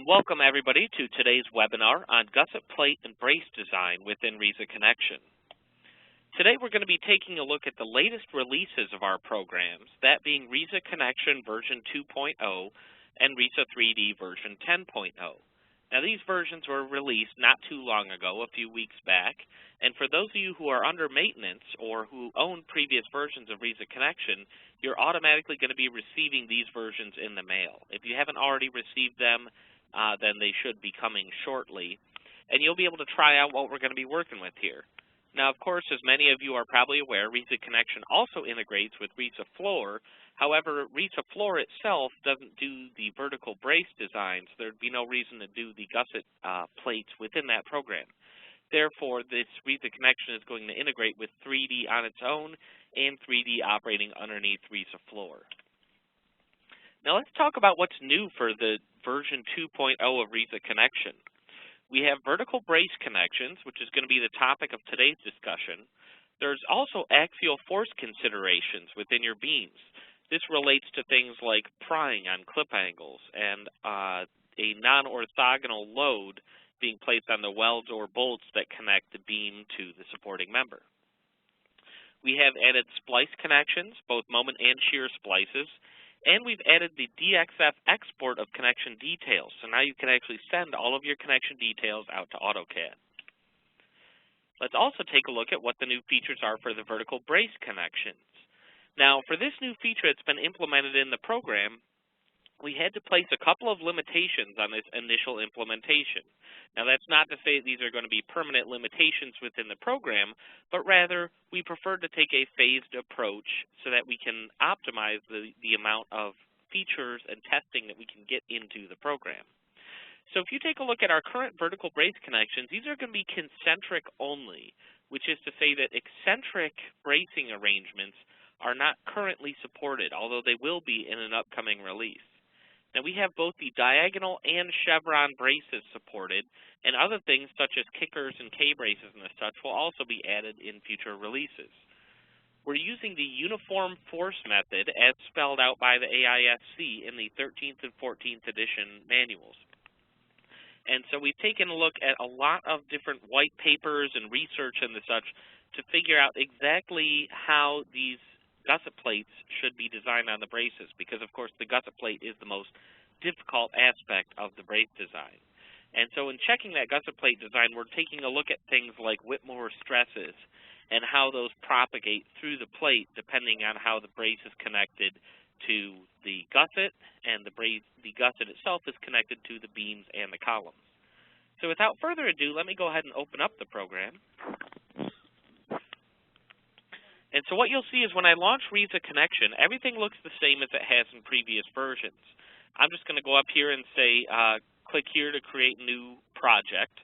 welcome everybody to today's webinar on gusset plate and brace design within RISAConnection. Today we're going to be taking a look at the latest releases of our programs, that being RISAConnection version 2.0 and RISA 3D version 10.0. Now these versions were released not too long ago, a few weeks back, and for those of you who are under maintenance or who own previous versions of RISAConnection, you're automatically going to be receiving these versions in the mail. If you haven't already received them, then they should be coming shortly, and you'll be able to try out what we're going to be working with here. Now, of course, as many of you are probably aware, RISAConnection also integrates with RISA Floor. However, RISA Floor itself doesn't do the vertical brace designs. There'd be no reason to do the gusset plates within that program. Therefore, this RISAConnection is going to integrate with 3D on its own and 3D operating underneath RISA Floor. Now let's talk about what's new for the version 2.0 of RISAConnection. We have vertical brace connections, which is going to be the topic of today's discussion. There's also axial force considerations within your beams. This relates to things like prying on clip angles and a non-orthogonal load being placed on the welds or bolts that connect the beam to the supporting member. We have added splice connections, both moment and shear splices, and we've added the DXF export of connection details. So now you can actually send all of your connection details out to AutoCAD. Let's also take a look at what the new features are for the vertical brace connections. Now, for this new feature that's been implemented in the program, we had to place a couple of limitations on this initial implementation. Now, that's not to say these are going to be permanent limitations within the program, but rather we prefer to take a phased approach so that we can optimize the amount of features and testing that we can get into the program. So if you take a look at our current vertical brace connections, these are going to be concentric only, which is to say that eccentric bracing arrangements are not currently supported, although they will be in an upcoming release. Now we have both the diagonal and chevron braces supported, and other things such as kickers and K-braces and such will also be added in future releases. We're using the uniform force method as spelled out by the AISC in the 13th and 14th edition manuals. And so we've taken a look at a lot of different white papers and research and the such to figure out exactly how these gusset plates should be designed on the braces, because of course the gusset plate is the most difficult aspect of the brace design. And so in checking that gusset plate design, we're taking a look at things like Whitmore stresses and how those propagate through the plate depending on how the brace is connected to the gusset, and the gusset itself is connected to the beams and the columns. So without further ado, let me go ahead and open up the program. And so what you'll see is when I launch RISAConnection, everything looks the same as it has in previous versions. I'm just going to go up here and say, click here to create new project.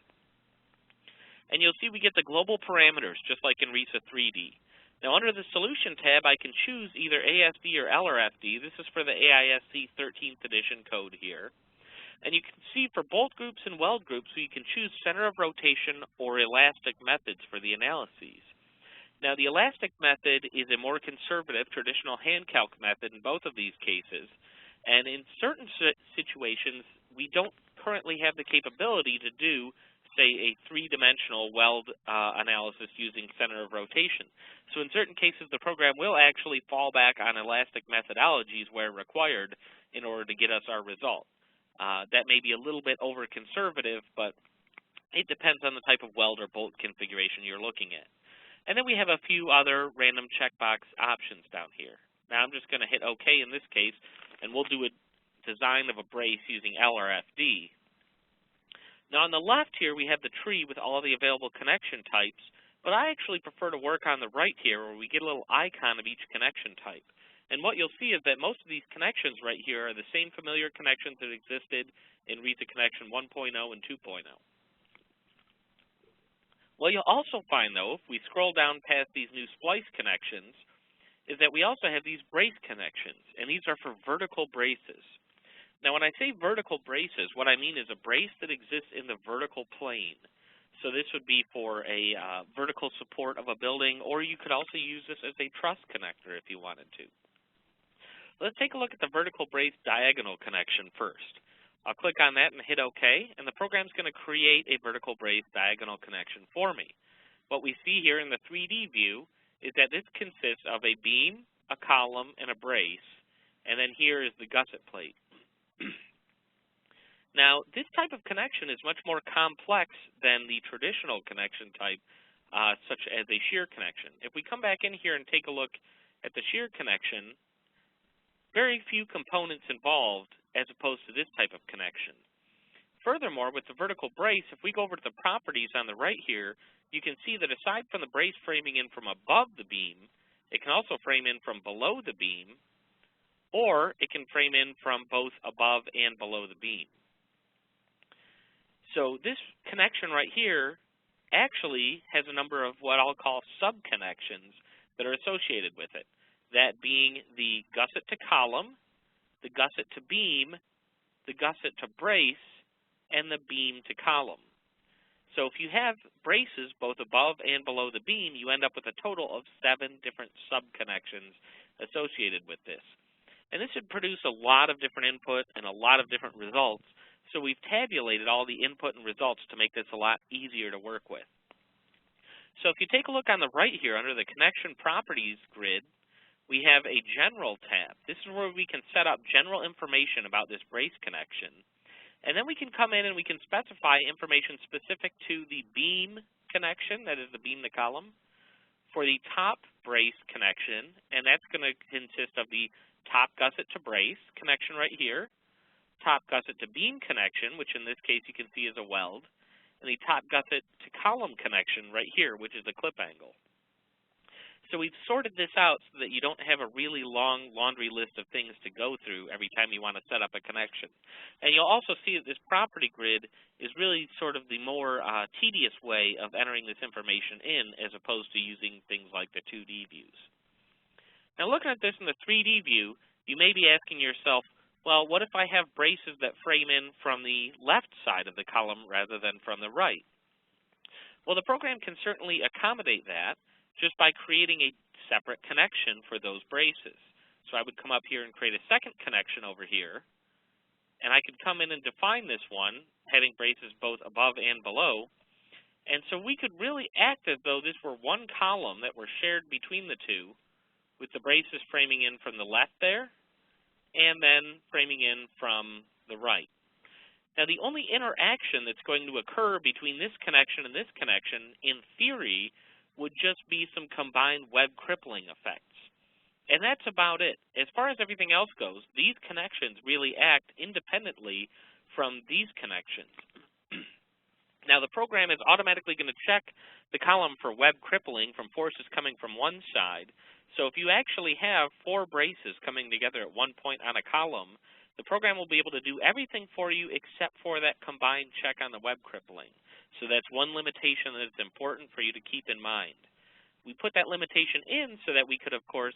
And you'll see we get the global parameters, just like in RISA 3D. Now under the Solution tab, I can choose either ASD or LRFD. This is for the AISC 13th edition code here. And you can see for bolt groups and weld groups, you can choose center of rotation or elastic methods for the analyses. Now, the elastic method is a more conservative traditional hand calc method in both of these cases, and in certain situations, we don't currently have the capability to do, say, a three-dimensional weld analysis using center of rotation. So in certain cases, the program will actually fall back on elastic methodologies where required in order to get us our result. That may be a little bit over-conservative, but it depends on the type of weld or bolt configuration you're looking at. And then we have a few other random checkbox options down here. Now I'm just going to hit OK in this case, and we'll do a design of a brace using LRFD. Now on the left here, we have the tree with all the available connection types, but I actually prefer to work on the right here where we get a little icon of each connection type. And what you'll see is that most of these connections right here are the same familiar connections that existed in RISAConnection 1.0 and 2.0. What you'll also find, though, if we scroll down past these new splice connections, is that we also have these brace connections, and these are for vertical braces. Now, when I say vertical braces, what I mean is a brace that exists in the vertical plane. So this would be for a vertical support of a building, or you could also use this as a truss connector if you wanted to. Let's take a look at the vertical brace diagonal connection first. I'll click on that and hit OK, and the program's going to create a vertical brace diagonal connection for me. What we see here in the 3D view is that this consists of a beam, a column, and a brace, and then here is the gusset plate. Now, this type of connection is much more complex than the traditional connection type, such as a shear connection. If we come back in here and take a look at the shear connection, very few components involved as opposed to this type of connection. Furthermore, with the vertical brace, if we go over to the properties on the right here, you can see that aside from the brace framing in from above the beam, it can also frame in from below the beam, or it can frame in from both above and below the beam. So this connection right here actually has a number of what I'll call sub-connections that are associated with it, that being the gusset to column, the gusset to beam, the gusset to brace, and the beam to column. So if you have braces both above and below the beam, you end up with a total of 7 different sub-connections associated with this. And this would produce a lot of different input and a lot of different results. So we've tabulated all the input and results to make this a lot easier to work with. So if you take a look on the right here under the connection properties grid, we have a general tab. This is where we can set up general information about this brace connection. And then we can come in and we can specify information specific to the beam connection, that is the beam to column, for the top brace connection, and that's going to consist of the top gusset to brace connection right here, top gusset to beam connection, which in this case you can see is a weld, and the top gusset to column connection right here, which is a clip angle. So we've sorted this out so that you don't have a really long laundry list of things to go through every time you want to set up a connection. And you'll also see that this property grid is really sort of the more tedious way of entering this information in as opposed to using things like the 2D views. Now looking at this in the 3D view, you may be asking yourself, well, what if I have braces that frame in from the left side of the column rather than from the right? Well, the program can certainly accommodate that just by creating a separate connection for those braces. So I would come up here and create a second connection over here, and I could come in and define this one, having braces both above and below. And so we could really act as though this were one column that were shared between the two, with the braces framing in from the left there, and then framing in from the right. Now, the only interaction that's going to occur between this connection and this connection, in theory, would just be some combined web crippling effects. And that's about it. As far as everything else goes, these connections really act independently from these connections. Now, the program is automatically going to check the column for web crippling from forces coming from one side. So if you actually have 4 braces coming together at one point on a column, the program will be able to do everything for you except for that combined check on the web crippling. So that's one limitation that's important for you to keep in mind. We put that limitation in so that we could, of course,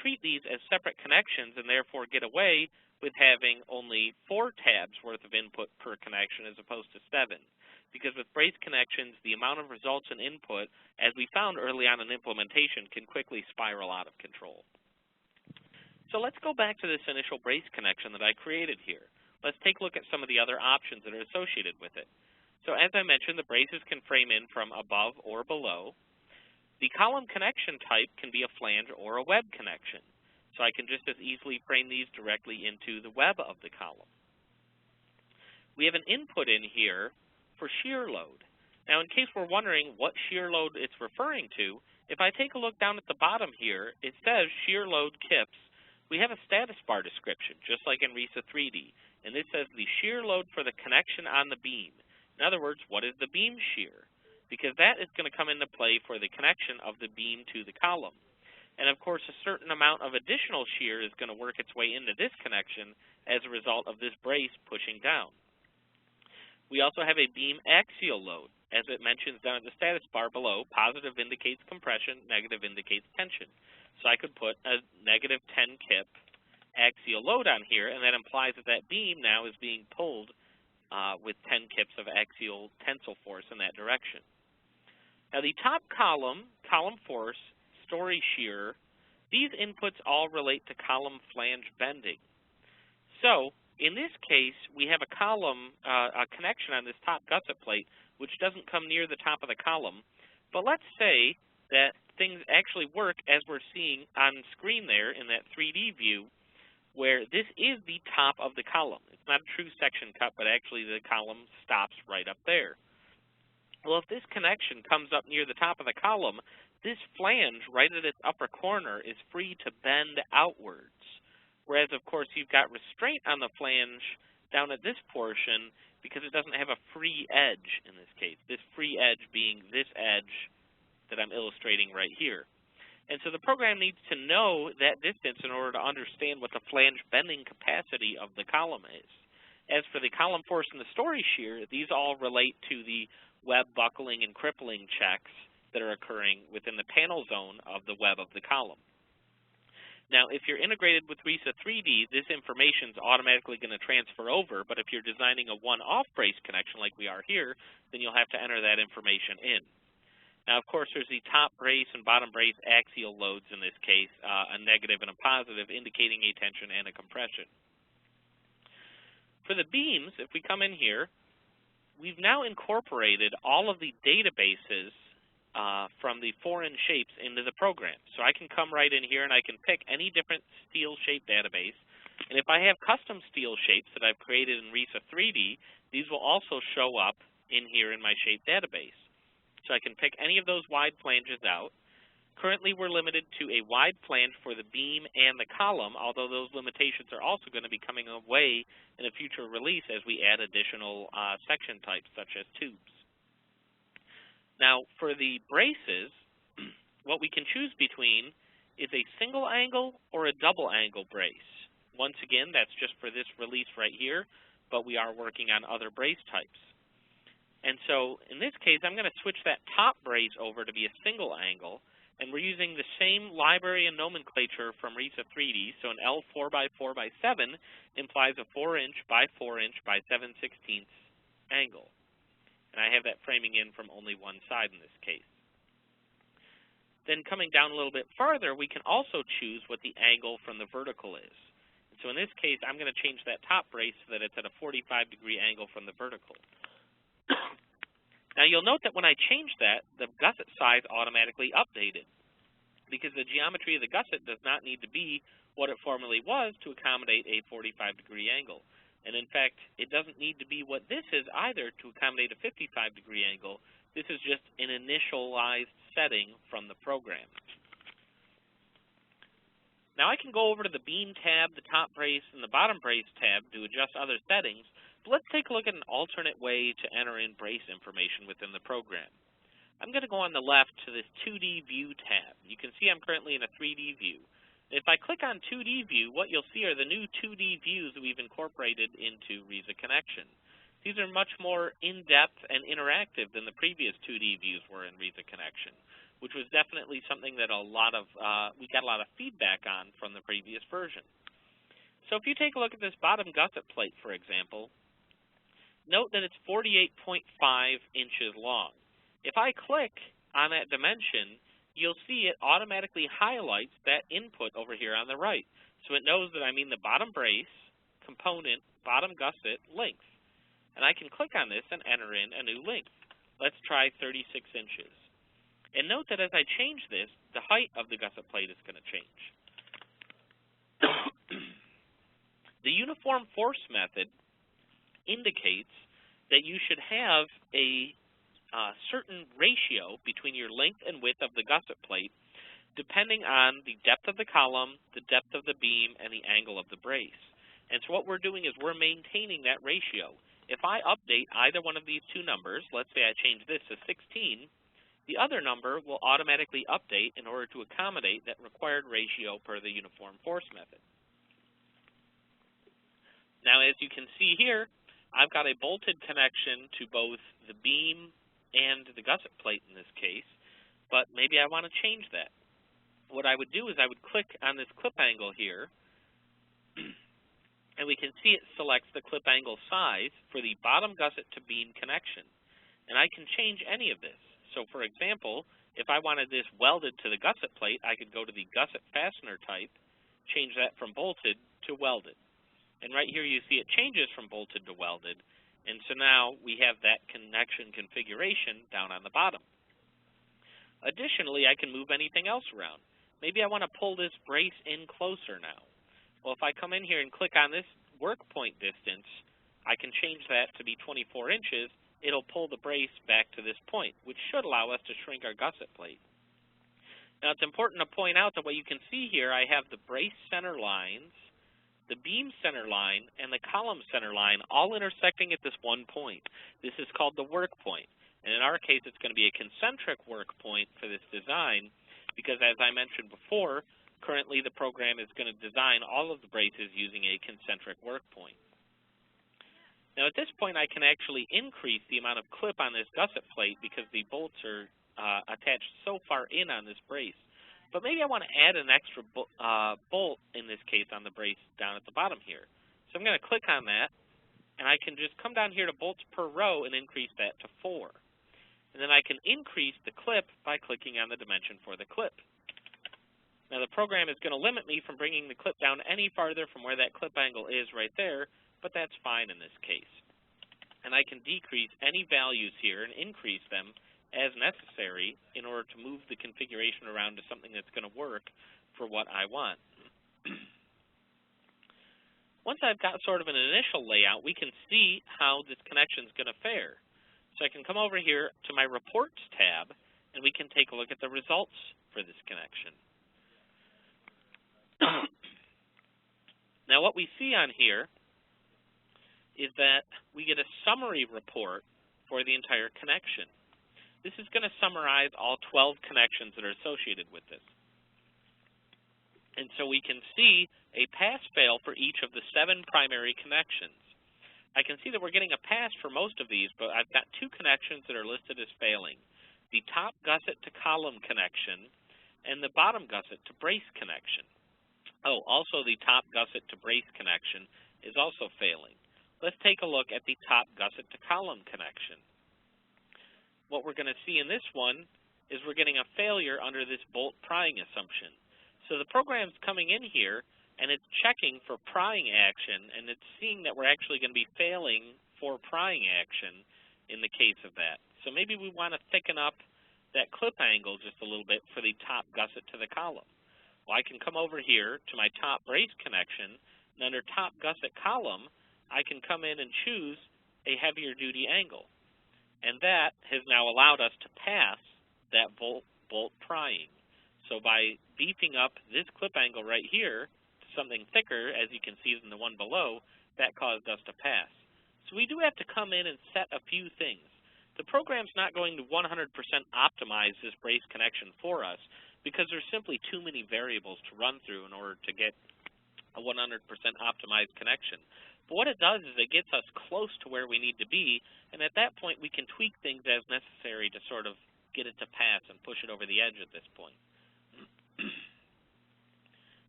treat these as separate connections and therefore get away with having only 4 tabs worth of input per connection as opposed to 7. Because with brace connections, the amount of results and input, as we found early on in implementation, can quickly spiral out of control. So let's go back to this initial brace connection that I created here. Let's take a look at some of the other options that are associated with it. So as I mentioned, the braces can frame in from above or below. The column connection type can be a flange or a web connection. So I can just as easily frame these directly into the web of the column. We have an input in here for shear load. Now, in case we're wondering what shear load it's referring to, if I take a look down at the bottom here, it says shear load KIPS. We have a status bar description, just like in RISA 3D, and this says the shear load for the connection on the beam. In other words, what is the beam shear? Because that is going to come into play for the connection of the beam to the column. And of course, a certain amount of additional shear is going to work its way into this connection as a result of this brace pushing down. We also have a beam axial load. As it mentions down at the status bar below, positive indicates compression, negative indicates tension. So I could put a negative 10 kip axial load on here, and that implies that that beam now is being pulled with 10 kips of axial tensile force in that direction. Now the top column, column force, story shear, these inputs all relate to column flange bending. So In this case, we have a column, a connection on this top gusset plate, which doesn't come near the top of the column. But let's say that things actually work as we're seeing on screen there in that 3D view, where this is the top of the column. It's not a true section cut, but actually the column stops right up there. Well, if this connection comes up near the top of the column, this flange right at its upper corner is free to bend outwards. Whereas, of course, you've got restraint on the flange down at this portion because it doesn't have a free edge in this case, this free edge being this edge that I'm illustrating right here. And so the program needs to know that distance in order to understand what the flange bending capacity of the column is. As for the column force and the story shear, these all relate to the web buckling and crippling checks that are occurring within the panel zone of the web of the column. Now, if you're integrated with RISA 3D, this information is automatically going to transfer over, but if you're designing a one-off brace connection like we are here, then you'll have to enter that information in. Now, of course, there's the top brace and bottom brace axial loads in this case, a negative and a positive, indicating a tension and a compression. For the beams, if we come in here, we've now incorporated all of the databases from the foreign shapes into the program. So I can come right in here and I can pick any different steel shape database. And if I have custom steel shapes that I've created in RISA 3D, these will also show up in here in my shape database. So I can pick any of those wide flanges out. Currently, we're limited to a wide flange for the beam and the column, although those limitations are also going to be coming away in a future release as we add additional section types, such as tubes. Now, for the braces, what we can choose between is a single angle or a double angle brace. Once again, that's just for this release right here, but we are working on other brace types. And so, in this case, I'm going to switch that top brace over to be a single angle, and we're using the same library and nomenclature from RISA 3D, so an L 4x4x7 implies a 4-inch by 4-inch by 7/16 angle. And I have that framing in from only one side in this case. Then coming down a little bit farther, we can also choose what the angle from the vertical is. And so in this case, I'm going to change that top brace so that it's at a 45-degree angle from the vertical. Now you'll note that when I change that, the gusset size automatically updated because the geometry of the gusset does not need to be what it formerly was to accommodate a 45-degree angle. And in fact, it doesn't need to be what this is either to accommodate a 55-degree angle. This is just an initialized setting from the program. Now I can go over to the beam tab, the top brace, and the bottom brace tab to adjust other settings, but let's take a look at an alternate way to enter in brace information within the program. I'm going to go on the left to this 2D view tab. You can see I'm currently in a 3D view. If I click on 2D view, what you'll see are the new 2D views that we've incorporated into RISAConnection. These are much more in-depth and interactive than the previous 2D views were in RISAConnection, which was definitely something that we got a lot of feedback on from the previous version. So if you take a look at this bottom gusset plate, for example, note that it's 48.5 inches long. If I click on that dimension, you'll see it automatically highlights that input over here on the right. So it knows that I mean the bottom brace, component, bottom gusset, length. And I can click on this and enter in a new length. Let's try 36 inches. And note that as I change this, the height of the gusset plate is going to change. The uniform force method indicates that you should have a certain ratio between your length and width of the gusset plate depending on the depth of the column, the depth of the beam, and the angle of the brace. And so what we're doing is we're maintaining that ratio. If I update either one of these two numbers, let's say I change this to 16, the other number will automatically update in order to accommodate that required ratio per the uniform force method. Now, as you can see here, I've got a bolted connection to both the beam and the gusset plate in this case, but maybe I want to change that. What I would do is I would click on this clip angle here, and we can see it selects the clip angle size for the bottom gusset to beam connection. And I can change any of this. So for example, if I wanted this welded to the gusset plate, I could go to the gusset fastener type, change that from bolted to welded. And right here you see it changes from bolted to welded. And so now we have that connection configuration down on the bottom. Additionally, I can move anything else around. Maybe I want to pull this brace in closer now. Well, if I come in here and click on this work point distance, I can change that to be 24 inches. It'll pull the brace back to this point, which should allow us to shrink our gusset plate. Now, it's important to point out that what you can see here, I have the brace center lines, the beam center line, and the column center line all intersecting at this one point. This is called the work point. And in our case, it's going to be a concentric work point for this design because, as I mentioned before, currently the program is going to design all of the braces using a concentric work point. Now, at this point, I can actually increase the amount of clip on this gusset plate because the bolts are attached so far in on this brace. But maybe I want to add an extra bolt, in this case, on the brace down at the bottom here. So I'm going to click on that, and I can just come down here to bolts per row and increase that to 4. And then I can increase the clip by clicking on the dimension for the clip. Now, the program is going to limit me from bringing the clip down any farther from where that clip angle is right there, but that's fine in this case. And I can decrease any values here and increase them as necessary in order to move the configuration around to something that's going to work for what I want. Once I've got sort of an initial layout, we can see how this connection is going to fare. So I can come over here to my Reports tab, and we can take a look at the results for this connection. Now, what we see on here is that we get a summary report for the entire connection. This is going to summarize all 12 connections that are associated with this. And so we can see a pass-fail for each of the 7 primary connections. I can see that we're getting a pass for most of these, but I've got 2 connections that are listed as failing. The top gusset to column connection and the bottom gusset to brace connection. Oh, also the top gusset to brace connection is also failing. Let's take a look at the top gusset to column connection. What we're going to see in this one is we're getting a failure under this bolt prying assumption. So the program's coming in here, and it's checking for prying action, and it's seeing that we're actually going to be failing for prying action in the case of that. So maybe we want to thicken up that clip angle just a little bit for the top gusset to the column. Well, I can come over here to my top brace connection, and under top gusset column, I can come in and choose a heavier duty angle. And that has now allowed us to pass that bolt prying. So by beefing up this clip angle right here to something thicker, as you can see in the one below, that caused us to pass. So we do have to come in and set a few things. The program's not going to 100% optimize this brace connection for us because there's simply too many variables to run through in order to get a 100% optimized connection. But what it does is it gets us close to where we need to be, and at that point we can tweak things as necessary to sort of get it to pass and push it over the edge at this point.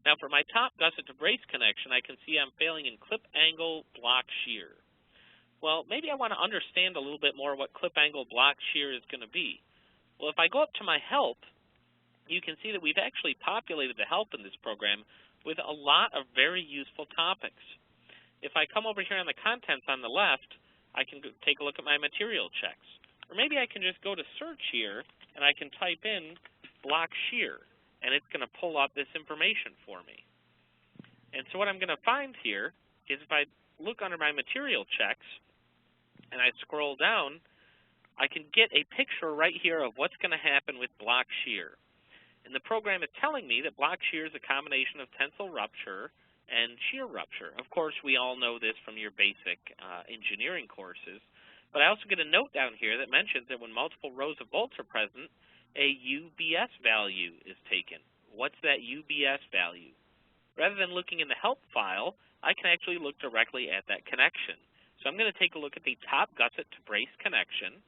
Now for my top gusset to brace connection, I can see I'm failing in clip angle block shear. Well, maybe I want to understand a little bit more what clip angle block shear is going to be. Well, if I go up to my help, you can see that we've actually populated the help in this program with a lot of very useful topics. If I come over here on the contents on the left, I can take a look at my material checks. Or maybe I can just go to search here, and I can type in block shear, and it's going to pull up this information for me. And so what I'm going to find here is if I look under my material checks, and I scroll down, I can get a picture right here of what's going to happen with block shear. And the program is telling me that block shear is a combination of tensile rupture and shear rupture. Of course, we all know this from your basic engineering courses, but I also get a note down here that mentions that when multiple rows of bolts are present, a UBS value is taken. What's that UBS value? Rather than looking in the help file, I can actually look directly at that connection. So I'm going to take a look at the top gusset to brace connection.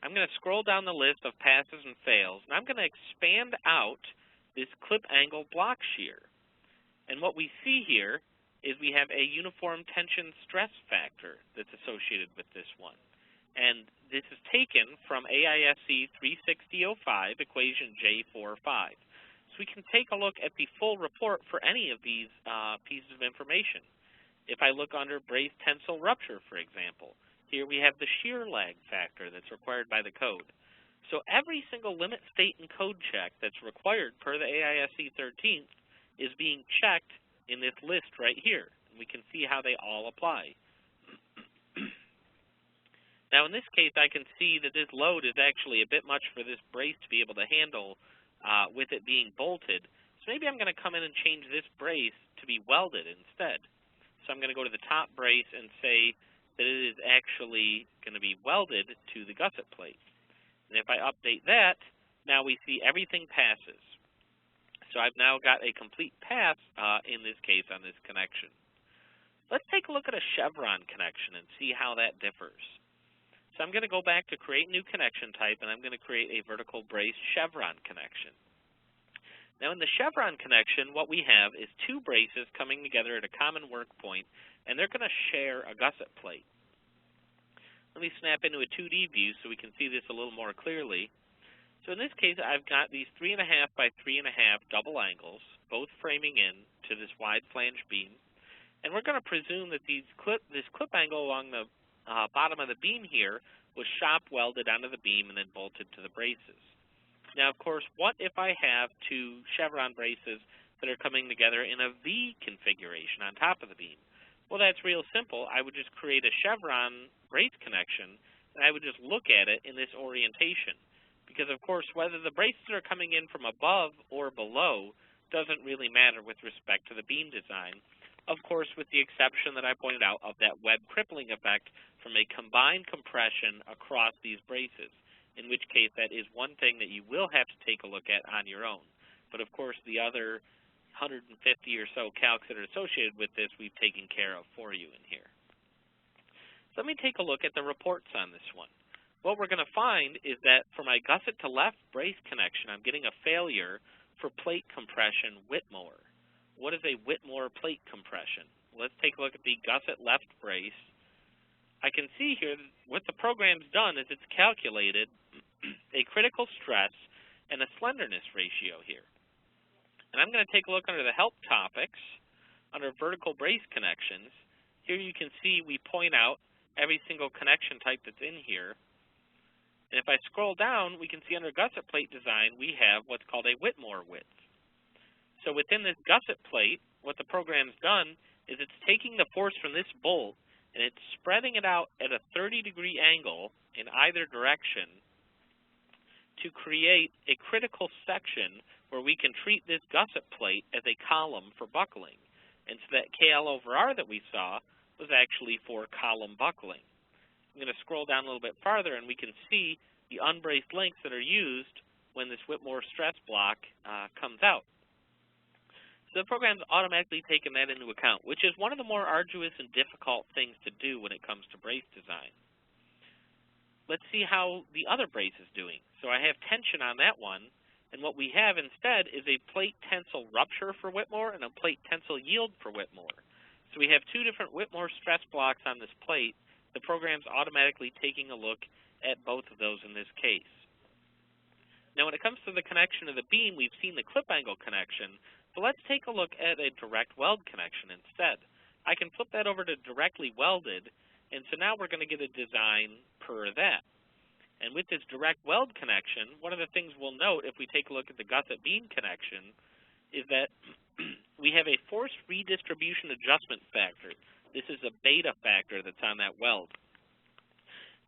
I'm going to scroll down the list of passes and fails, and I'm going to expand out this clip angle block shear. And what we see here is we have a uniform tension stress factor that's associated with this one. And this is taken from AISC 36005, equation J45. So we can take a look at the full report for any of these pieces of information. If I look under brace tensile rupture, for example, here we have the shear lag factor that's required by the code. So every single limit state and code check that's required per the AISC 13th is being checked in this list right here. And we can see how they all apply. Now in this case, I can see that this load is actually a bit much for this brace to be able to handle with it being bolted. So maybe I'm going to come in and change this brace to be welded instead. So I'm going to go to the top brace and say that it is actually going to be welded to the gusset plate. And if I update that, now we see everything passes. So I've now got a complete pass in this case on this connection. Let's take a look at a chevron connection and see how that differs. So I'm going to go back to create new connection type, and I'm going to create a vertical brace chevron connection. Now in the chevron connection, what we have is two braces coming together at a common work point, and they're going to share a gusset plate. Let me snap into a 2D view so we can see this a little more clearly. So in this case, I've got these 3.5 by 3.5 double angles, both framing in to this wide flange beam. And we're going to presume that this clip angle along the bottom of the beam here was shop welded onto the beam and then bolted to the braces. Now, of course, what if I have two chevron braces that are coming together in a V configuration on top of the beam? Well, that's real simple. I would just create a chevron brace connection, and I would just look at it in this orientation. Because, of course, whether the braces are coming in from above or below doesn't really matter with respect to the beam design. Of course, with the exception that I pointed out of that web crippling effect from a combined compression across these braces, in which case that is one thing that you will have to take a look at on your own. But, of course, the other 150 or so calcs that are associated with this we've taken care of for you in here. So let me take a look at the reports on this one. What we're going to find is that for my gusset to left brace connection, I'm getting a failure for plate compression Whitmore. What is a Whitmore plate compression? Let's take a look at the gusset left brace. I can see here that what the program's done is it's calculated a critical stress and a slenderness ratio here. And I'm going to take a look under the help topics, under vertical brace connections. Here you can see we point out every single connection type that's in here. And if I scroll down, we can see under gusset plate design, we have what's called a Whitmore width. So within this gusset plate, what the program's done is it's taking the force from this bolt and it's spreading it out at a 30-degree angle in either direction to create a critical section where we can treat this gusset plate as a column for buckling. And so that KL over R that we saw was actually for column buckling. I'm going to scroll down a little bit farther and we can see the unbraced lengths that are used when this Whitmore stress block comes out. So the program's automatically taken that into account, which is one of the more arduous and difficult things to do when it comes to brace design. Let's see how the other brace is doing. So I have tension on that one, and what we have instead is a plate tensile rupture for Whitmore and a plate tensile yield for Whitmore. So we have two different Whitmore stress blocks on this plate. The program's automatically taking a look at both of those in this case. Now when it comes to the connection of the beam, we've seen the clip angle connection. So let's take a look at a direct weld connection instead. I can flip that over to directly welded, and so now we're going to get a design per that. And with this direct weld connection, one of the things we'll note if we take a look at the gusset beam connection is that we have a force redistribution adjustment factor. This is a beta factor that's on that weld.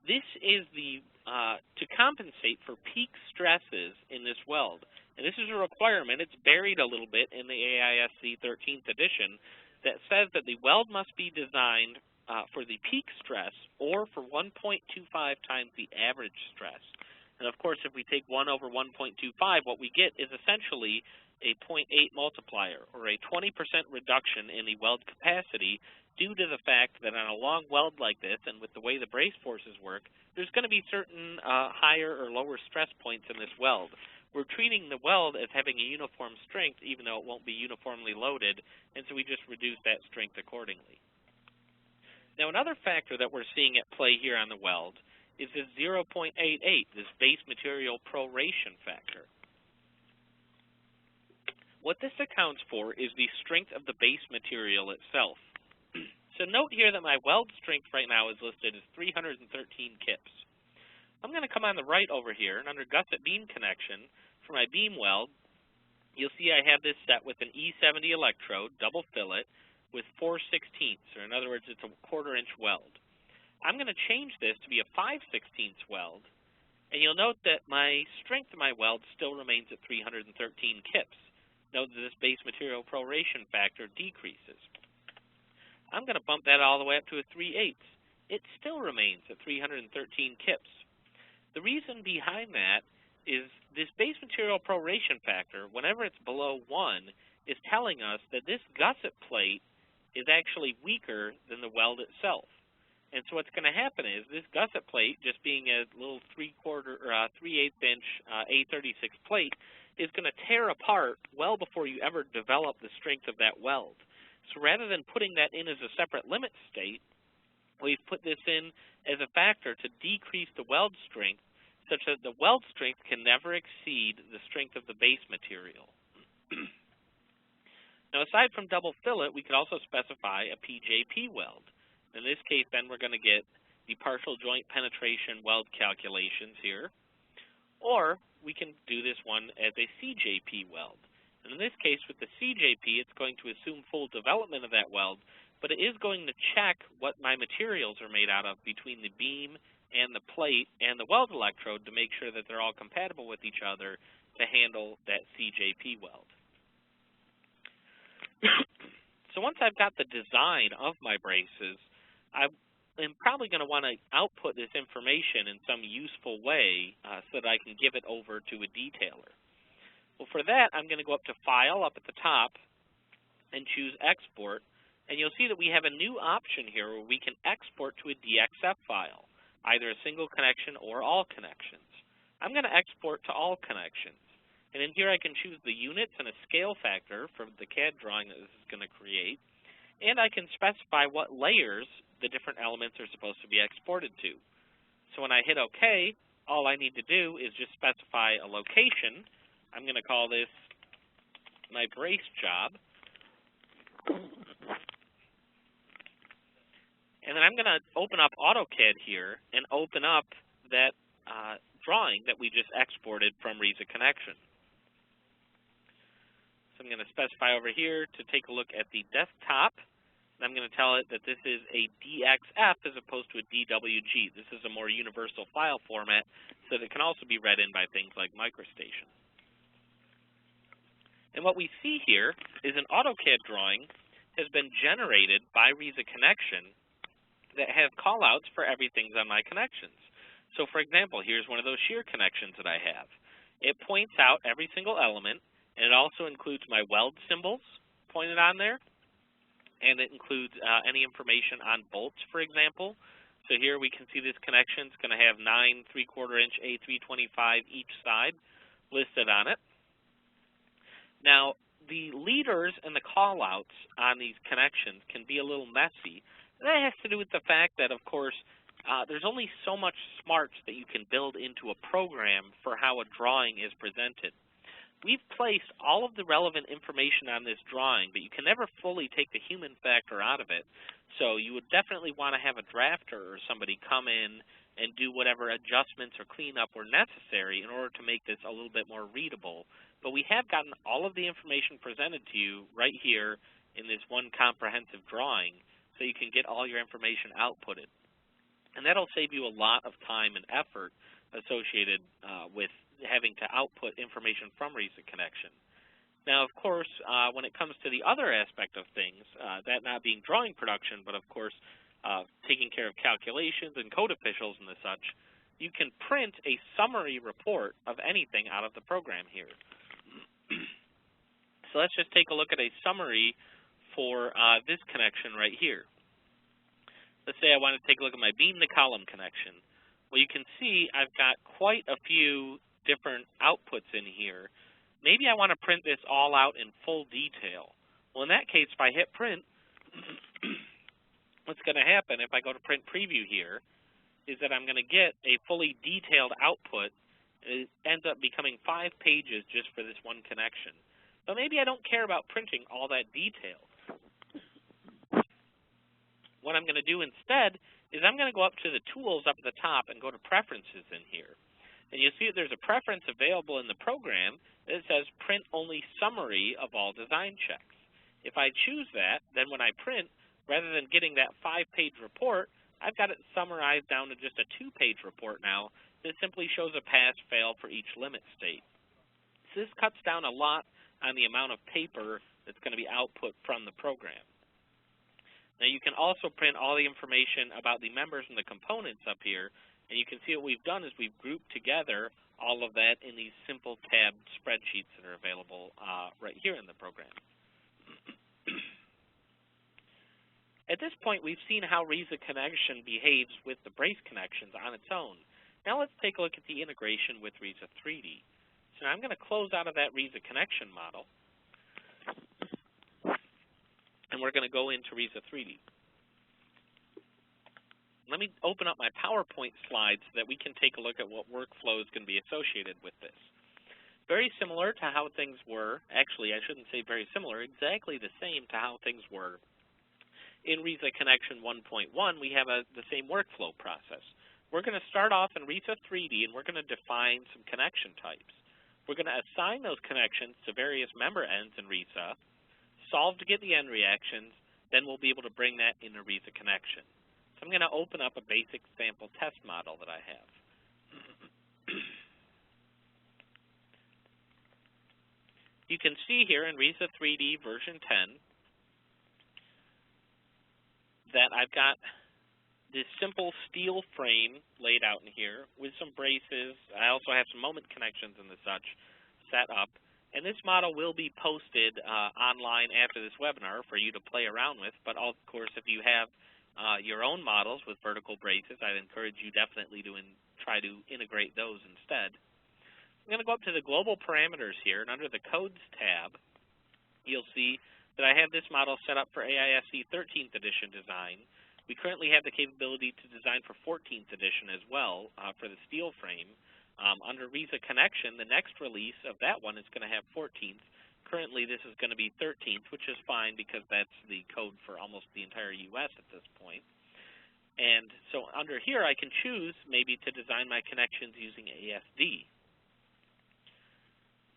This is to compensate for peak stresses in this weld. And this is a requirement. It's buried a little bit in the AISC 13th edition that says that the weld must be designed for the peak stress or for 1.25 times the average stress. And of course, if we take 1 over 1.25, what we get is essentially a 0.8 multiplier, or a 20% reduction in the weld capacity due to the fact that on a long weld like this, and with the way the brace forces work, there's going to be certain higher or lower stress points in this weld. We're treating the weld as having a uniform strength, even though it won't be uniformly loaded, and so we just reduce that strength accordingly. Now, another factor that we're seeing at play here on the weld is this 0.88, this base material proration factor. What this accounts for is the strength of the base material itself. So note here that my weld strength right now is listed as 313 kips. I'm going to come on the right over here, and under Gusset beam connection, for my beam weld, you'll see I have this set with an E70 electrode, double fillet, with 4/16, or in other words, it's a 1/4 inch weld. I'm going to change this to be a 5/16 weld, and you'll note that my strength of my weld still remains at 313 kips. Note that this base material proration factor decreases. I'm going to bump that all the way up to a 3/8. It still remains at 313 kips. The reason behind that is this base material proration factor, whenever it's below 1, is telling us that this gusset plate is actually weaker than the weld itself. And so what's going to happen is this gusset plate, just being a little 3/8 inch A36 plate, is going to tear apart well before you ever develop the strength of that weld. So rather than putting that in as a separate limit state, we've put this in as a factor to decrease the weld strength such that the weld strength can never exceed the strength of the base material. Now, aside from double fillet, we could also specify a PJP weld. In this case, then, we're going to get the partial joint penetration weld calculations here, or we can do this one as a CJP weld. And in this case, with the CJP, it's going to assume full development of that weld, but it is going to check what my materials are made out of between the beam and the plate and the weld electrode to make sure that they're all compatible with each other to handle that CJP weld. So once I've got the design of my braces, I'm probably going to want to output this information in some useful way so that I can give it over to a detailer. Well, for that, I'm going to go up to File up at the top and choose Export. And you'll see that we have a new option here where we can export to a DXF file, either a single connection or all connections. I'm going to export to all connections. And in here I can choose the units and a scale factor for the CAD drawing that this is going to create. And I can specify what layers the different elements are supposed to be exported to. So when I hit OK, all I need to do is just specify a location. I'm going to call this my brace job. And then I'm going to open up AutoCAD here and open up that drawing that we just exported from RISAConnection. So I'm going to specify over here to take a look at the desktop. And I'm going to tell it that this is a DXF as opposed to a DWG. This is a more universal file format so that it can also be read in by things like MicroStation. And what we see here is an AutoCAD drawing has been generated by RISAConnection that have callouts for everything on my connections. So for example, here's one of those shear connections that I have. It points out every single element, and it also includes my weld symbols pointed on there, and it includes any information on bolts, for example. So here we can see this connection is going to have 9 3/4 inch A325 each side listed on it. Now, the leaders and the callouts on these connections can be a little messy. And that has to do with the fact that, of course, there's only so much smarts that you can build into a program for how a drawing is presented. We've placed all of the relevant information on this drawing, but you can never fully take the human factor out of it. So you would definitely want to have a drafter or somebody come in and do whatever adjustments or cleanup were necessary in order to make this a little bit more readable. But we have gotten all of the information presented to you right here in this one comprehensive drawing, so you can get all your information outputted. And that'll save you a lot of time and effort associated with having to output information from RISAConnection. Now, of course, when it comes to the other aspect of things, that not being drawing production, but of course taking care of calculations and code officials and the such, you can print a summary report of anything out of the program here. So let's just take a look at a summary for this connection right here. Let's say I want to take a look at my beam to column connection. Well, you can see I've got quite a few different outputs in here. Maybe I want to print this all out in full detail. Well, in that case, if I hit print, what's going to happen if I go to print preview here is that I'm going to get a fully detailed output. It ends up becoming 5 pages just for this one connection. but maybe I don't care about printing all that detail. What I'm going to do instead is I'm going to go up to the tools up at the top and go to preferences in here. And you'll see that there's a preference available in the program that says print only summary of all design checks. If I choose that, then when I print, rather than getting that 5-page report, I've got it summarized down to just a 2-page report now that simply shows a pass-fail for each limit state. So this cuts down a lot on the amount of paper that's going to be output from the program. Now you can also print all the information about the members and the components up here, and you can see what we've done is we've grouped together all of that in these simple tabbed spreadsheets that are available right here in the program. At this point, we've seen how RISAConnection behaves with the brace connections on its own. Now let's take a look at the integration with RISA 3D. So now I'm going to close out of that RISAConnection model, and we're going to go into RISA 3D. Let me open up my PowerPoint slides so that we can take a look at what workflows can be associated with this. Very similar to how things were, actually I shouldn't say very similar, exactly the same to how things were in RISAConnection 1.1, we have the same workflow process. We're going to start off in RISA 3D and we're going to define some connection types. We're going to assign those connections to various member ends in RISA, solve to get the end reactions, then we'll be able to bring that into RISAConnection. So I'm going to open up a basic sample test model that I have. You can see here in RISA 3D version 10 that I've got this simple steel frame laid out in here with some braces. I also have some moment connections and such set up. And this model will be posted online after this webinar for you to play around with. But of course, if you have your own models with vertical braces, I'd encourage you definitely to try to integrate those instead. I'm going to go up to the global parameters here, and under the codes tab, you'll see that I have this model set up for AISC 13th edition design. We currently have the capability to design for 14th edition as well for the steel frame. Under RISAConnection, the next release of that one is going to have 14th. Currently, this is going to be 13th, which is fine because that's the code for almost the entire U.S. at this point. And so under here, I can choose maybe to design my connections using ASD.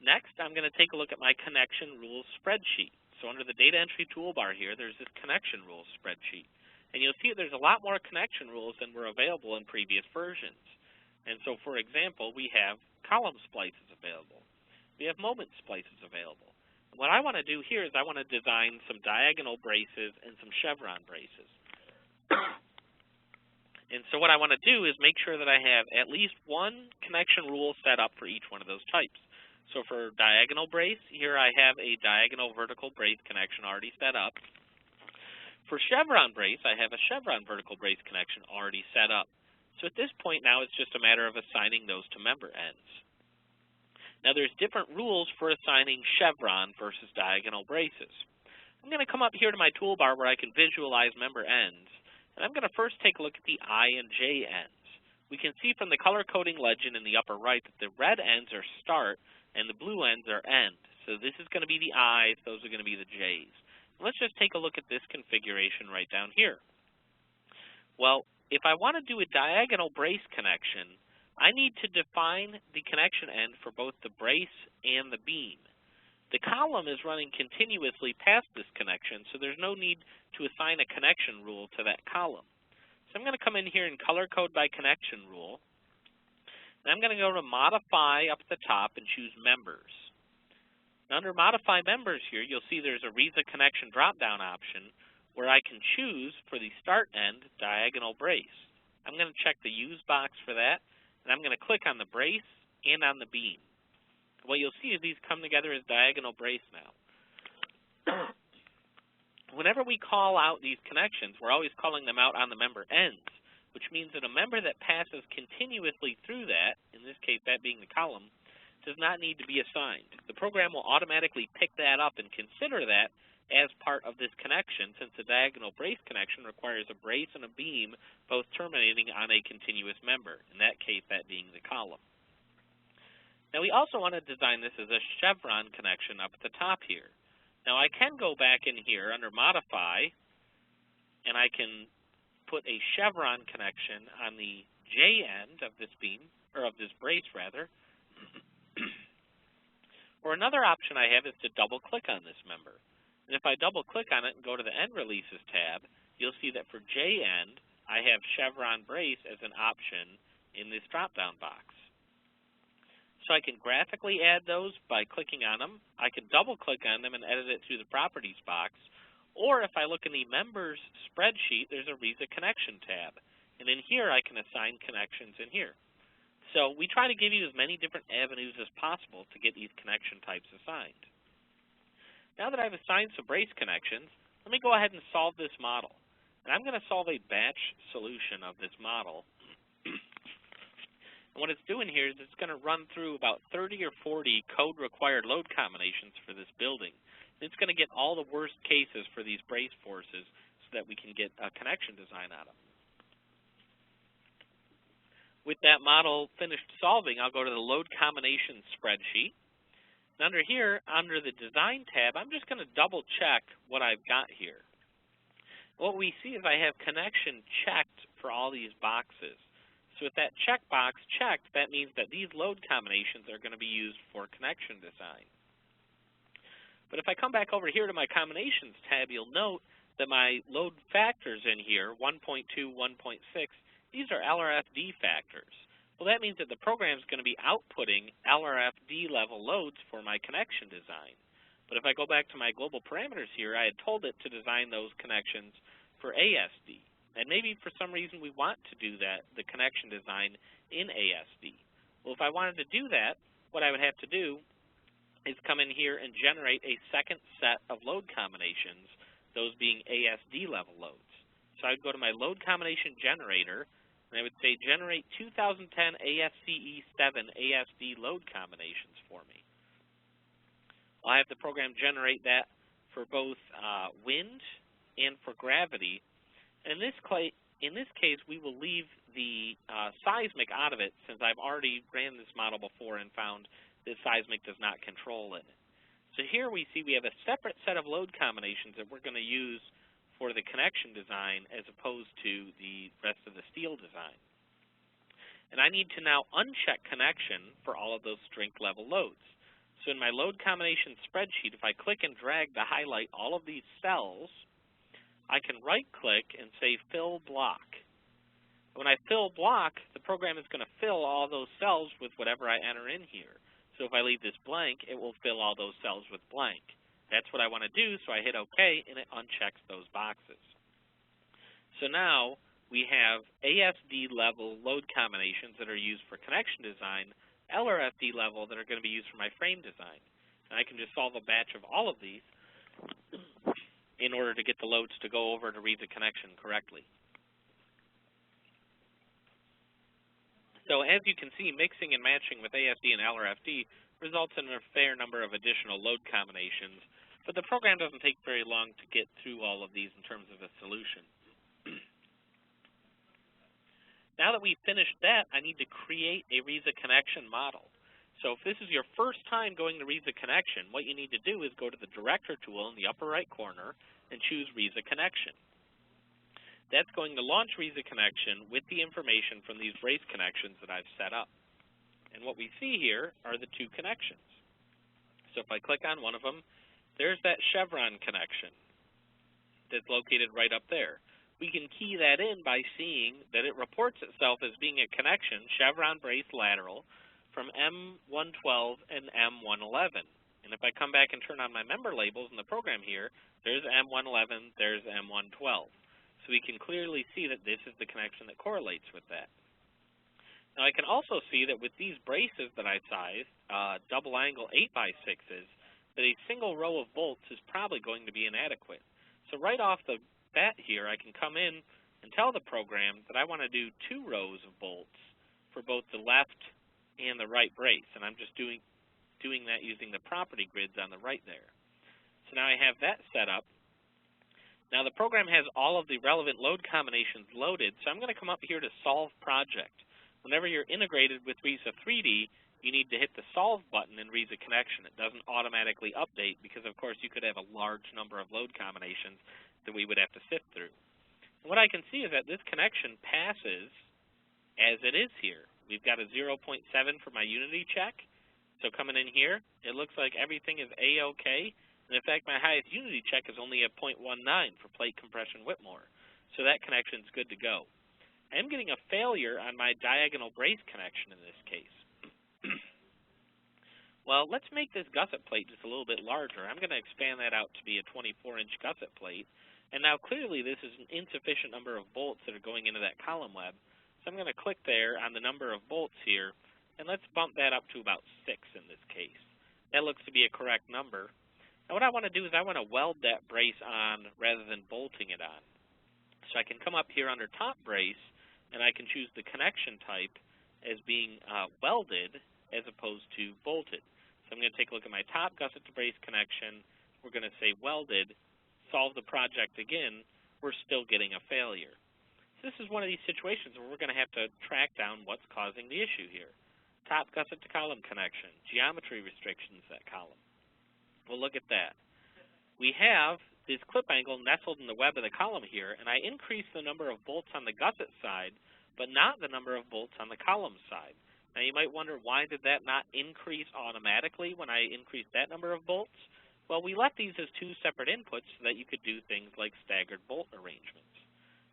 Next, I'm going to take a look at my connection rules spreadsheet. So under the data entry toolbar here, there's this connection rules spreadsheet. And you'll see there's a lot more connection rules than were available in previous versions. And so, for example, we have column splices available. We have moment splices available. And what I want to do here is I want to design some diagonal braces and some chevron braces. And so what I want to do is make sure that I have at least one connection rule set up for each one of those types. So for diagonal brace, here I have a diagonal vertical brace connection already set up. For chevron brace, I have a chevron vertical brace connection already set up. So at this point now, it's just a matter of assigning those to member ends. Now there's different rules for assigning chevron versus diagonal braces. I'm going to come up here to my toolbar where I can visualize member ends, and I'm going to first take a look at the I and J ends. We can see from the color coding legend in the upper right that the red ends are start and the blue ends are end. So this is going to be the I's, those are going to be the J's. Let's just take a look at this configuration right down here. Well, if I want to do a diagonal brace connection, I need to define the connection end for both the brace and the beam. The column is running continuously past this connection, so there's no need to assign a connection rule to that column. So I'm going to come in here and color code by connection rule. And I'm going to go to Modify up at the top and choose Members. Now under Modify Members here, you'll see there's a RISAConnection drop-down option where I can choose for the start end diagonal brace. I'm going to check the Use box for that, and I'm going to click on the brace and on the beam. What you'll see is these come together as diagonal brace now. Whenever we call out these connections, we're always calling them out on the member ends, which means that a member that passes continuously through that, in this case that being the column, does not need to be assigned. The program will automatically pick that up and consider that as part of this connection, since the diagonal brace connection requires a brace and a beam both terminating on a continuous member, in that case that being the column. Now we also want to design this as a chevron connection up at the top here. Now I can go back in here under Modify, and I can put a chevron connection on the J end of this beam, or of this brace rather. Or another option I have is to double click on this member. And if I double click on it and go to the End Releases tab, you'll see that for J end, I have chevron brace as an option in this drop-down box. So I can graphically add those by clicking on them. I can double click on them and edit it through the Properties box. Or if I look in the Members spreadsheet, there's a RISAConnection tab. And in here, I can assign connections in here. So we try to give you as many different avenues as possible to get these connection types assigned. Now that I've assigned some brace connections, let me go ahead and solve this model. And I'm going to solve a batch solution of this model. And what it's doing here is it's going to run through about 30 or 40 code-required load combinations for this building. And it's going to get all the worst cases for these brace forces so that we can get a connection design out of them. With that model finished solving, I'll go to the Load Combination spreadsheet. And under here, under the Design tab, I'm just going to double-check what I've got here. What we see is I have connection checked for all these boxes. So with that checkbox checked, that means that these load combinations are going to be used for connection design. But if I come back over here to my Combinations tab, you'll note that my load factors in here, 1.2, 1.6, these are LRFD factors. Well, that means that the program is going to be outputting LRFD level loads for my connection design. But if I go back to my global parameters here, I had told it to design those connections for AISD. And maybe for some reason we want to do that, the connection design in AISD. Well, if I wanted to do that, what I would have to do is come in here and generate a second set of load combinations, those being AISD level loads. So I'd go to my load combination generator, and I would say generate 2010 ASCE7 ASD load combinations for me. I'll have the program generate that for both wind and for gravity. And in this case, we will leave the seismic out of it, since I've already ran this model before and found that seismic does not control it. So here we see we have a separate set of load combinations that we're going to use for the connection design as opposed to the rest of the steel design. And I need to now uncheck connection for all of those strength level loads. So in my load combination spreadsheet, if I click and drag to highlight all of these cells, I can right-click and say Fill Block. When I fill block, the program is going to fill all those cells with whatever I enter in here. So if I leave this blank, it will fill all those cells with blank. That's what I want to do, so I hit OK, and it unchecks those boxes. So now we have ASD level load combinations that are used for connection design, LRFD level that are going to be used for my frame design. And I can just solve a batch of all of these in order to get the loads to go over to RISAConnection correctly. So as you can see, mixing and matching with ASD and LRFD results in a fair number of additional load combinations, but the program doesn't take very long to get through all of these in terms of a solution. Now that we've finished that, I need to create a RISAConnection model. So if this is your first time going to RISAConnection, what you need to do is go to the Director tool in the upper right corner and choose RISAConnection. That's going to launch RISAConnection with the information from these brace connections that I've set up. And what we see here are the two connections. So if I click on one of them, there's that chevron connection that's located right up there. We can key that in by seeing that it reports itself as being a connection, chevron brace lateral, from M112 and M111. And if I come back and turn on my member labels in the program here, there's M111, there's M112. So we can clearly see that this is the connection that correlates with that. Now I can also see that with these braces that I sized, double angle 8x6s, that a single row of bolts is probably going to be inadequate. So right off the bat here, I can come in and tell the program that I want to do 2 rows of bolts for both the left and the right brace. And I'm just doing that using the property grids on the right there. So now I have that set up. Now the program has all of the relevant load combinations loaded, so I'm going to come up here to Solve Project. Whenever you're integrated with RISA 3D, you need to hit the Solve button in RISAConnection. It doesn't automatically update because, of course, you could have a large number of load combinations that we would have to sift through. And what I can see is that this connection passes as it is here. We've got a 0.7 for my unity check. So coming in here, it looks like everything is A-OK. And in fact, my highest unity check is only a 0.19 for plate compression Whitmore. So that connection is good to go. I am getting a failure on my diagonal brace connection in this case. Well, let's make this gusset plate just a little bit larger. I'm going to expand that out to be a 24-inch gusset plate. And now clearly this is an insufficient number of bolts that are going into that column web. So I'm going to click there on the number of bolts here, and let's bump that up to about 6 in this case. That looks to be a correct number. Now what I want to do is I want to weld that brace on rather than bolting it on. So I can come up here under top brace, and I can choose the connection type as being welded as opposed to bolted. So I'm going to take a look at my top gusset to brace connection. We're going to say welded, solve the project again. We're still getting a failure. So this is one of these situations where we're going to have to track down what's causing the issue here. Top gusset to column connection, geometry restrictions that column. We'll look at that. We have this clip angle nestled in the web of the column here, and I increase the number of bolts on the gusset side, but not the number of bolts on the column side. Now you might wonder, why did that not increase automatically when I increased that number of bolts? Well, we left these as 2 separate inputs so that you could do things like staggered bolt arrangements.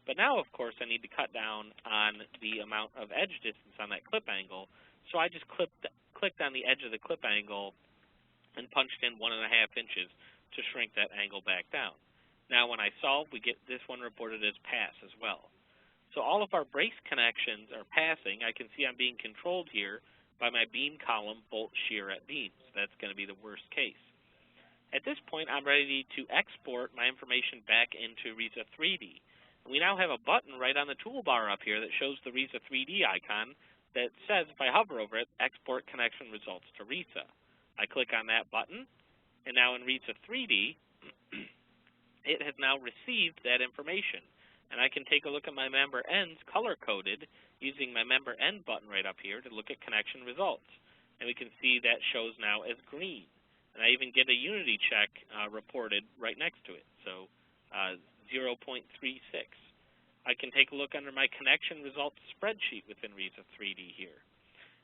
But now, of course, I need to cut down on the amount of edge distance on that clip angle, so I just clicked on the edge of the clip angle and punched in 1.5 inches to shrink that angle back down. Now when I solve, we get this one reported as pass as well. So all of our brace connections are passing. I can see I'm being controlled here by my beam column bolt shear at beams. That's going to be the worst case. At this point, I'm ready to export my information back into RISA 3D. We now have a button right on the toolbar up here that shows the RISA 3D icon that says, if I hover over it, export connection results to RISA. I click on that button, and now in RISA 3D, it has now received that information. And I can take a look at my member ends color-coded using my member end button right up here to look at connection results. And we can see that shows now as green. And I even get a unity check reported right next to it, so 0.36. I can take a look under my connection results spreadsheet within RISA 3D here.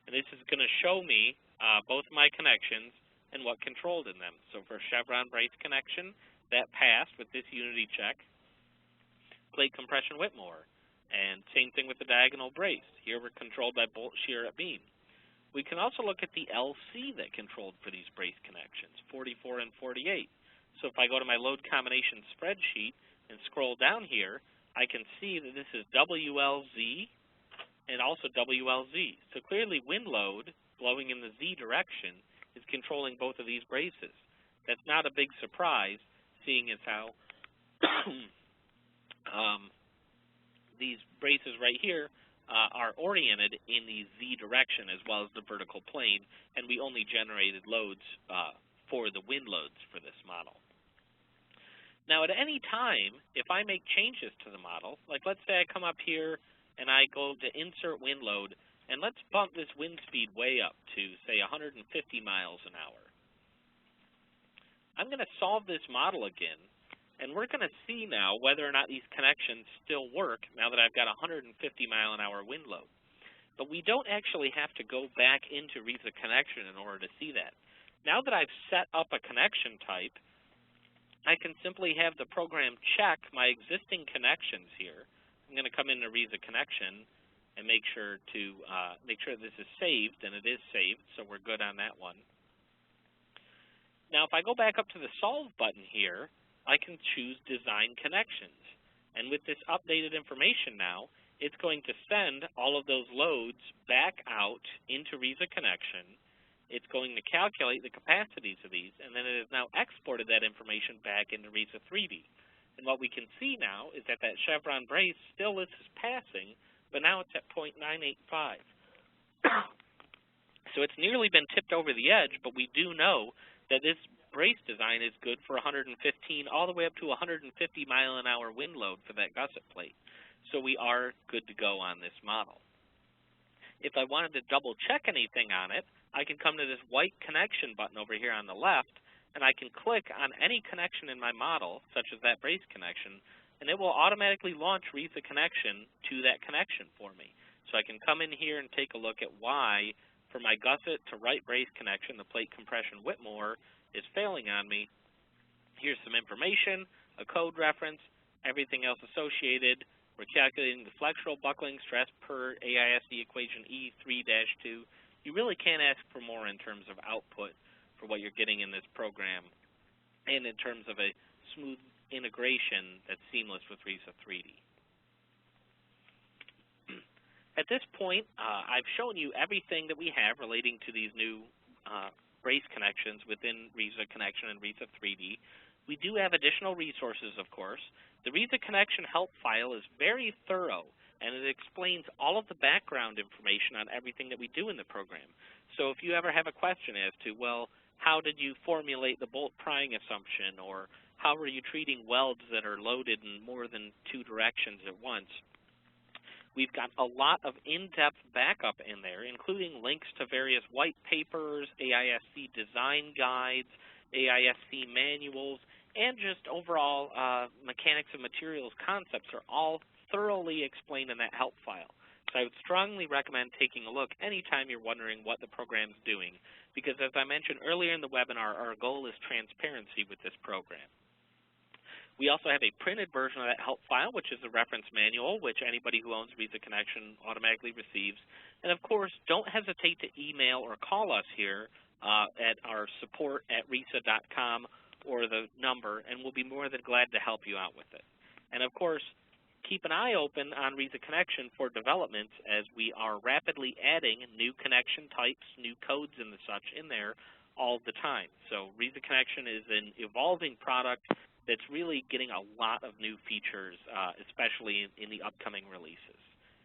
And this is going to show me both my connections and what controlled in them. So for chevron brace connection, that passed with this unity check. Plate compression Whitmore, and same thing with the diagonal brace. Here we're controlled by bolt shear at beam. We can also look at the LC that controlled for these brace connections, 44 and 48. So if I go to my load combination spreadsheet and scroll down here, I can see that this is WLZ and also WLZ. So clearly wind load blowing in the Z direction is controlling both of these braces. That's not a big surprise, seeing as how these braces right here are oriented in the Z direction as well as the vertical plane, and we only generated loads for the wind loads for this model. Now at any time, if I make changes to the model, like let's say I come up here and I go to insert wind load, and let's bump this wind speed way up to, say, 150 miles an hour. I'm going to solve this model again, and we're going to see now whether or not these connections still work now that I've got 150 mile an hour wind load. But we don't actually have to go back into RISAConnection in order to see that. Now that I've set up a connection type, I can simply have the program check my existing connections here. I'm going to come into RISAConnection and make sure this is saved, and it is saved, so we're good on that one. Now if I go back up to the Solve button here, I can choose Design Connections. And with this updated information now, it's going to send all of those loads back out into RISAConnection. It's going to calculate the capacities of these, and then it has now exported that information back into RISA 3D. And what we can see now is that that chevron brace still is passing, but now it's at 0.985. So it's nearly been tipped over the edge, but we do know that this brace design is good for 115 all the way up to 150 mile an hour wind load for that gusset plate. So we are good to go on this model. If I wanted to double check anything on it, I can come to this white connection button over here on the left, and I can click on any connection in my model, such as that brace connection, and it will automatically launch RISAConnection to that connection for me. So I can come in here and take a look at why, for my gusset to right brace connection, the plate compression Whitmore is failing on me. Here's some information, a code reference, everything else associated. We're calculating the flexural buckling stress per AISC equation E3-2. You really can't ask for more in terms of output for what you're getting in this program, and in terms of a smooth integration that's seamless with RISA 3D. At this point, I've shown you everything that we have relating to these new brace connections within RISAConnection and RISA 3D. We do have additional resources, of course. The RISAConnection help file is very thorough, and it explains all of the background information on everything that we do in the program. So if you ever have a question as to, well, how did you formulate the bolt prying assumption, or how are you treating welds that are loaded in more than two directions at once, we've got a lot of in-depth backup in there, including links to various white papers, AISC design guides, AISC manuals, and just overall mechanics and materials concepts are all thoroughly explained in that help file. So I would strongly recommend taking a look anytime you're wondering what the program's doing, because as I mentioned earlier in the webinar, our goal is transparency with this program. We also have a printed version of that help file, which is a reference manual, which anybody who owns RISAConnection automatically receives. And of course, don't hesitate to email or call us here at our support@risa.com or the number, and we'll be more than glad to help you out with it. And of course, keep an eye open on RISAConnection for developments, as we are rapidly adding new connection types, new codes and the such in there all the time. So RISAConnection is an evolving product that's really getting a lot of new features, especially in the upcoming releases.